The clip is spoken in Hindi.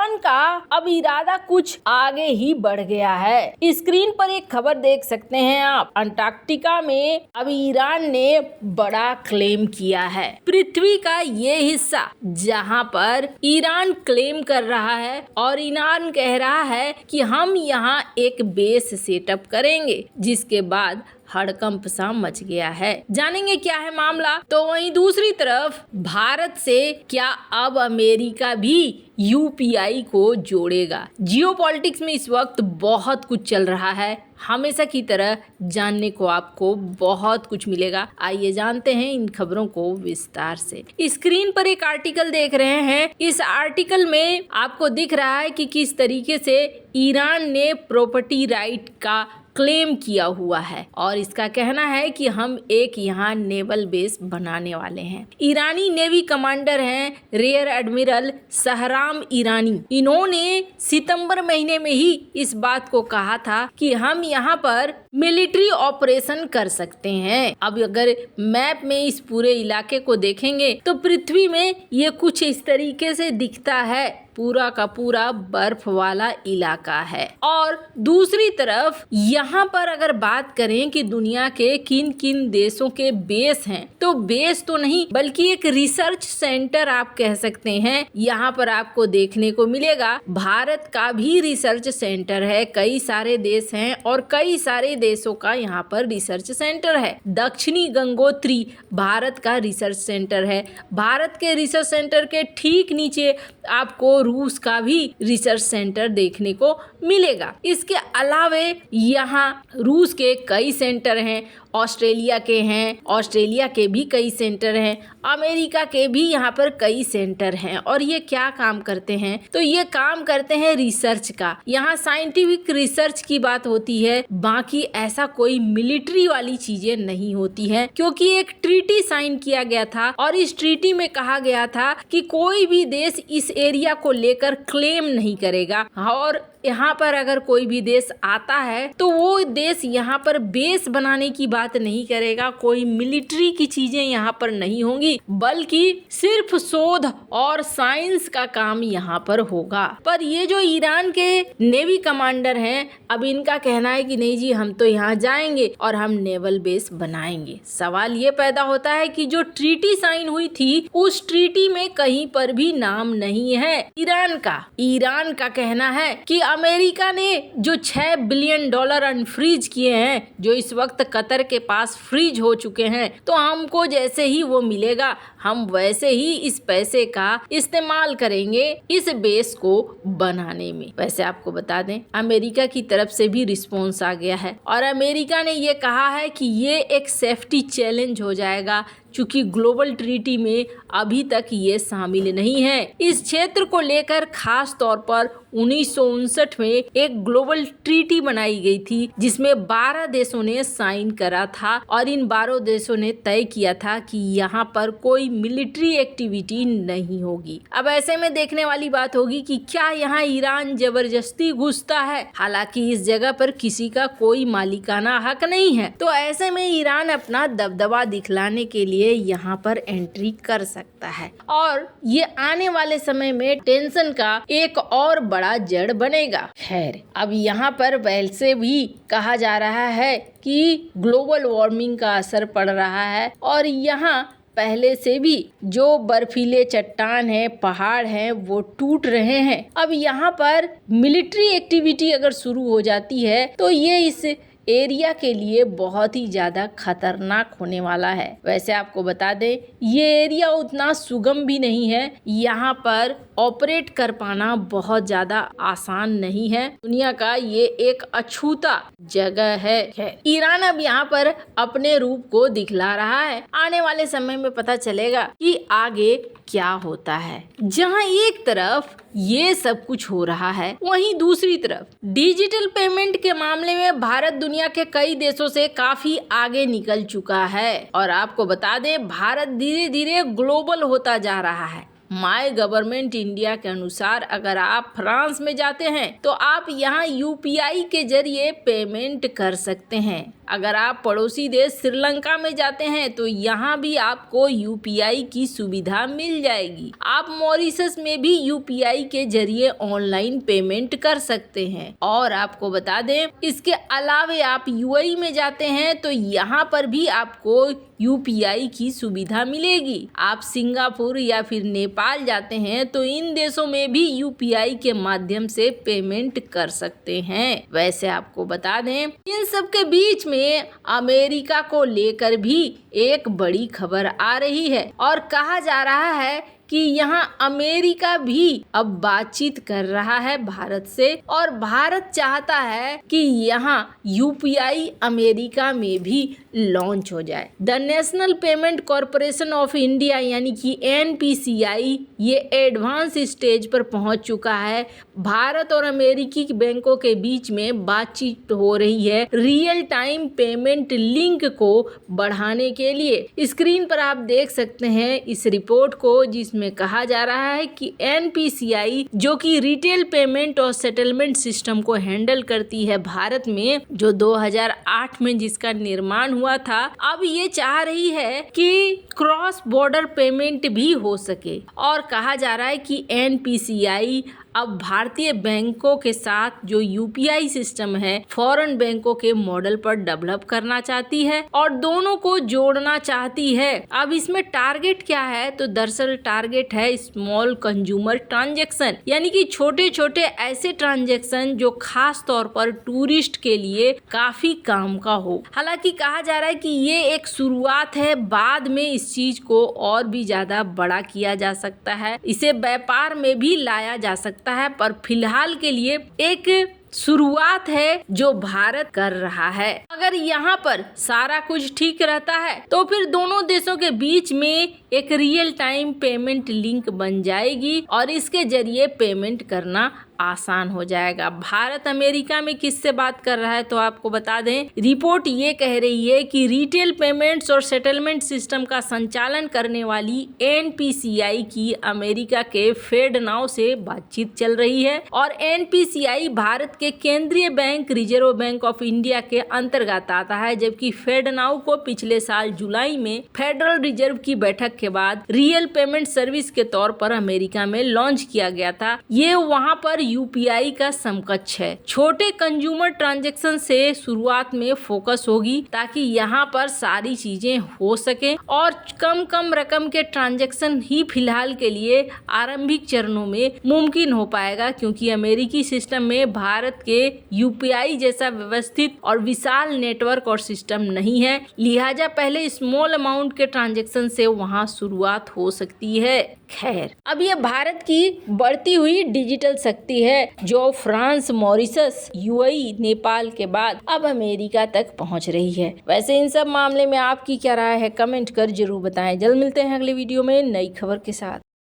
ईरान का अब इरादा कुछ आगे ही बढ़ गया है। स्क्रीन पर एक खबर देख सकते हैं आप। अंटार्कटिका में अब ईरान ने बड़ा क्लेम किया है। पृथ्वी का ये हिस्सा जहां पर ईरान क्लेम कर रहा है और ईरान कह रहा है कि हम यहाँ एक बेस सेटअप करेंगे, जिसके बाद हड़कंप सा मच गया है। जानेंगे क्या है मामला। तो वहीं दूसरी तरफ भारत से क्या अब अमेरिका भी यूपीआई को जोड़ेगा। जियोपॉलिटिक्स में इस वक्त बहुत कुछ चल रहा है। हमेशा की तरह जानने को आपको बहुत कुछ मिलेगा। आइए जानते हैं इन खबरों को विस्तार से। स्क्रीन पर एक आर्टिकल देख रहे हैं। इस आर्टिकल में आपको दिख रहा है कि किस तरीके से ईरान ने प्रॉपर्टी राइट का क्लेम किया हुआ है और इसका कहना है कि हम एक यहाँ नेवल बेस बनाने वाले हैं। ईरानी नेवी कमांडर हैं रियर एडमिरल शहराम ईरानी। इन्होंने सितंबर महीने में ही इस बात को कहा था कि हम यहाँ पर मिलिट्री ऑपरेशन कर सकते हैं। अब अगर मैप में इस पूरे इलाके को देखेंगे तो पृथ्वी में ये कुछ इस तरीके से दिखता है। पूरा का पूरा बर्फ वाला इलाका है। और दूसरी तरफ यहाँ पर अगर बात करें कि दुनिया के किन किन देशों के बेस हैं, तो बेस तो नहीं बल्कि एक रिसर्च सेंटर आप कह सकते हैं। यहाँ पर आपको देखने को मिलेगा भारत का भी रिसर्च सेंटर है। कई सारे देश हैं और कई सारे देशों का यहाँ पर रिसर्च सेंटर है। दक्षिणी गंगोत्री भारत का रिसर्च सेंटर है। भारत के रिसर्च सेंटर के ठीक नीचे आपको रूस का भी रिसर्च सेंटर देखने को मिलेगा। इसके अलावे यहाँ रूस के कई सेंटर हैं, ऑस्ट्रेलिया के हैं, ऑस्ट्रेलिया के भी कई सेंटर हैं, अमेरिका के भी यहाँ पर कई सेंटर हैं। और ये क्या काम करते हैं, तो ये काम करते हैं रिसर्च का। यहाँ साइंटिफिक रिसर्च की बात होती है, बाकी ऐसा कोई मिलिट्री वाली चीजें नहीं होती है। क्योंकि एक ट्रीटी साइन किया गया था और इस ट्रीटी में कहा गया था कि कोई भी देश इस एरिया को लेकर क्लेम नहीं करेगा और यहाँ पर अगर कोई भी देश आता है तो वो देश यहाँ पर बेस बनाने की बात नहीं करेगा। कोई मिलिट्री की चीजें यहाँ पर नहीं होंगी, बल्कि सिर्फ शोध और साइंस का काम यहाँ पर होगा। पर ये जो ईरान के नेवी कमांडर हैं, अब इनका कहना है कि नहीं जी, हम तो यहाँ जाएंगे और हम नेवल बेस बनाएंगे। सवाल ये पैदा होता है कि जो ट्रीटी साइन हुई थी उस ट्रीटी में कहीं पर भी नाम नहीं है ईरान का। ईरान का कहना है कि अमेरिका ने जो $6 बिलियन अनफ्रीज किए हैं, जो इस वक्त कतर के पास फ्रीज हो चुके हैं, तो हमको जैसे ही वो मिलेगा हम वैसे ही इस पैसे का इस्तेमाल करेंगे इस बेस को बनाने में। वैसे आपको बता दें अमेरिका की तरफ से भी रिस्पॉन्स आ गया है और अमेरिका ने ये कहा है कि ये एक सेफ्टी चैलेंज हो जाएगा, चूंकि ग्लोबल ट्रीटी में अभी तक ये शामिल नहीं है। इस क्षेत्र को लेकर खास तौर पर 1959 में एक ग्लोबल ट्रीटी बनाई गई थी जिसमें 12 देशों ने साइन करा था और इन 12 देशों ने तय किया था कि यहाँ पर कोई मिलिट्री एक्टिविटी नहीं होगी। अब ऐसे में देखने वाली बात होगी कि क्या यहाँ ईरान जबरदस्ती घुसता है। हालांकि इस जगह पर किसी का कोई मालिकाना हक नहीं है, तो ऐसे में ईरान अपना दबदबा दिखलाने के लिए यहाँ पर एंट्री कर सकता है और ये आने वाले समय में टेंशन का एक और बड़ा जड़ बनेगा। खैर, अब यहाँ पर वैसे भी कहा जा रहा है कि ग्लोबल वार्मिंग का असर पड़ रहा है और यहाँ पहले से भी जो बर्फीले चट्टान है, पहाड़ हैं, वो टूट रहे हैं। अब यहाँ पर मिलिट्री एक्टिविटी अगर शुरू हो जाती है तो ये इस एरिया के लिए बहुत ही ज़्यादा खतरनाक होने वाला है। वैसे आपको बता दें ये एरिया उतना सुगम भी नहीं है, यहाँ पर ऑपरेट कर पाना बहुत ज़्यादा आसान नहीं है। दुनिया का ये एक अछूता जगह है। ईरान अब यहाँ पर अपने रूप को दिखला रहा है। आने वाले समय में पता चलेगा कि आगे क्या होता है। जहाँ एक तरफ ये सब कुछ हो रहा है, वहीं दूसरी तरफ डिजिटल पेमेंट के मामले में भारत दुनिया के कई देशों से काफी आगे निकल चुका है और आपको बता दें भारत धीरे धीरे ग्लोबल होता जा रहा है। माय गवर्नमेंट इंडिया के अनुसार अगर आप फ्रांस में जाते हैं तो आप यहाँ यूपीआई के जरिए पेमेंट कर सकते हैं। अगर आप पड़ोसी देश श्रीलंका में जाते हैं तो यहाँ भी आपको यूपीआई की सुविधा मिल जाएगी। आप मॉरिशस में भी यूपीआई के जरिए ऑनलाइन पेमेंट कर सकते हैं। और आपको बता दें, इसके अलावे आप यूएई में जाते हैं तो यहाँ पर भी आपको यूपीआई की सुविधा मिलेगी। आप सिंगापुर या फिर नेपाल जाते हैं तो इन देशों में भी यूपीआई के माध्यम से पेमेंट कर सकते हैं। वैसे आपको बता दें, इन सब के बीच में अमेरिका को लेकर भी एक बड़ी खबर आ रही है और कहा जा रहा है कि यहाँ अमेरिका भी अब बातचीत कर रहा है भारत से और भारत चाहता है कि यहाँ यूपीआई अमेरिका में भी लॉन्च हो जाए। The national payment corporation of India यानी कि एनपीसीआई ये एडवांस स्टेज पर पहुंच चुका है। भारत और अमेरिकी बैंकों के बीच में बातचीत हो रही है रियल टाइम पेमेंट लिंक को बढ़ाने के लिए। स्क्रीन पर आप देख सकते हैं इस रिपोर्ट को, जिसमें कहा जा रहा है कि एनपीसीआई जो कि रिटेल पेमेंट और सेटलमेंट सिस्टम को हैंडल करती है भारत में, जो 2008 में जिसका निर्माण हुआ था, अब ये चाह रही है कि क्रॉस बॉर्डर पेमेंट भी हो सके। और कहा जा रहा है कि एनपीसीआई अब भारतीय बैंकों के साथ जो यूपीआई सिस्टम है फॉरेन बैंकों के मॉडल पर डेवलप करना चाहती है और दोनों को जोड़ना चाहती है। अब इसमें टारगेट क्या है, तो दरअसल टारगेट है स्मॉल कंज्यूमर ट्रांजैक्शन, यानी कि छोटे छोटे ऐसे ट्रांजैक्शन जो खास तौर पर टूरिस्ट के लिए काफी काम का हो। हालांकि कहा जा रहा है कि ये एक शुरुआत है, बाद में इस चीज को और भी ज्यादा बड़ा किया जा सकता है, इसे व्यापार में भी लाया जा सकता है, पर फिलहाल के लिए एक शुरुआत है जो भारत कर रहा है। अगर यहाँ पर सारा कुछ ठीक रहता है तो फिर दोनों देशों के बीच में एक रियल टाइम पेमेंट लिंक बन जाएगी और इसके जरिए पेमेंट करना आसान हो जाएगा। भारत अमेरिका में किससे बात कर रहा है, तो आपको बता दें, रिपोर्ट ये कह रही है कि रिटेल पेमेंट्स और सेटलमेंट सिस्टम का संचालन करने वाली एनपीसीआई की अमेरिका के फेडनाउ से बातचीत चल रही है और एनपीसीआई भारत के केंद्रीय bank reserve bank of India के अंतर्गत आता है, जबकि फेडनाउ को पिछले साल जुलाई में फेडरल रिजर्व की बैठक के बाद रियल पेमेंट सर्विस के तौर पर अमेरिका में लॉन्च किया गया था। ये वहां पर यूपीआई का समकक्ष है। छोटे कंज्यूमर ट्रांजैक्शन से शुरुआत में फोकस होगी ताकि यहाँ पर सारी चीजें हो सके और कम रकम के ट्रांजैक्शन ही फिलहाल के लिए आरंभिक चरणों में मुमकिन हो पाएगा, क्योंकि अमेरिकी सिस्टम में भारत के यूपीआई जैसा व्यवस्थित और विशाल नेटवर्क और सिस्टम नहीं है। लिहाजा पहले स्मॉल अमाउंट के ट्रांजैक्शन से वहां शुरुआत हो सकती है। खैर, अब ये भारत की बढ़ती हुई डिजिटल शक्ति है जो फ्रांस, मॉरिशस, यूएई, नेपाल के बाद अब अमेरिका तक पहुंच रही है। वैसे इन सब मामले में आपकी क्या राय है, कमेंट कर जरूर बताएं। जल्द मिलते हैं अगले वीडियो में नई खबर के साथ।